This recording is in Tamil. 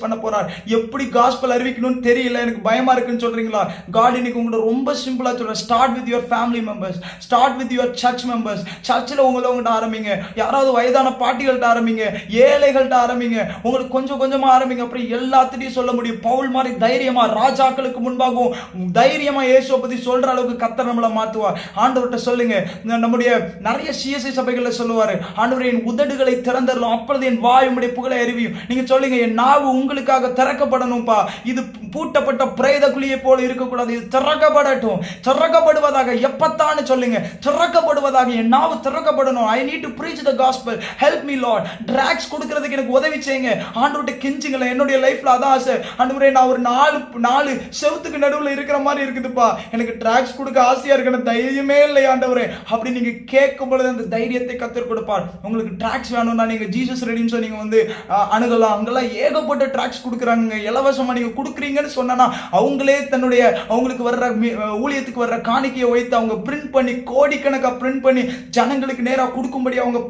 பண்ண போறார். எப்படி காஸ்பல் அறிவிக்கணும்னு தெரியல, எனக்கு பயமா இருக்குன்னு சொல்றீங்களா? காட் இன்னைக்கு உங்களை ரொம்ப சிம்பிளா சொல்றேன். Start with your family members, start with your search members. சர்ச்சில் உங்கள்கிட்ட ஆரம்பிங்க. யாராவது வயதான பாட்டிகள்கிட்ட ஆரம்பிங்க, ஏழைகள்கிட்ட ஆரம்பிங்க. உங்களுக்கு கொஞ்சம் கொஞ்சமா ஆரம்பிங்க. அப்புறம் எல்லாத்திட்டையும் சொல்ல முடியும். பவுல் மாதிரி தைரியமா ராஜாக்களுக்கு முன்பாகவும் தைரியமா இயேசுவை பத்தி சொல்ற அளவுக்கு கர்த்தர் நம்மளை மாத்துவார். ஆண்டவர்கிட்ட சொல்லுங்க. நம்முடைய நிறைய சிஎஸ்ஐ சபைகள்ல சொல்லுவாரு, ஆண்டவரே என் உதடுகளை திறந்தரலாம், அப்பொழுது என் வாய் உம்முடைய புகழை அறிவியும். நீங்க சொல்லுங்க, என் நாவு உங்களுக்காக திறக்கப்படணும்பா. இது பூட்டப்பட்ட பிரேத குழியை போல இருக்கக்கூடாது, இது திறக்கப்படட்டும், திறக்கப்படுவதாக. எப்பத்தான்னு சொல்லுங்க, திறக்கப்படுவதாக. என் நாவு திறக்கப்படணும். I need to preach the gospel, help me Lord. Tracts கொடுக்கிறதுக்கு எனக்கு உதவி செய்யுங்க ஆண்டவர்கிட்ட கெஞ்சுங்களேன். என்னுடைய லைஃப்ல அதான் ஆசை. ஆண்டவரே நான் ஒரு நாலு செவுத்துக்கு நடுவில் இருக்கிற மாதிரி இருக்குதுப்பா, எனக்கு ட்ராக்ஸ் கொடுக்க ஆசையா இருக்கு, தைரியமே இல்லை ஆண்டவரே அப்படி நீங்க கேட்கும் பொழுது அந்த தைரியத்தை கர்த்தர் கொடுப்பார். உங்களுக்கு ட்ராக்ஸ் வேணும்னா நீங்க ஜீசஸ் ரெடின்னு சொல்லி நீங்க வந்து அணுகலாம். அங்கெல்லாம் ஏகப்பட்ட ட்ராக்ஸ் கொடுக்குறாங்க, இலவசமா நீங்க கொடுக்குறீங்கன்னு சொன்னா அவங்களே அவங்களுக்கு வர்ற ஊழியத்துக்கு வர்ற காணிக்கையை வைத்து அவங்க பிரிண்ட் பண்ணி கோடிக்கணக்கா பிரிண்ட் பண்ணி ஜனங்களுக்கு நேரா கொடுக்கும்படி அவங்க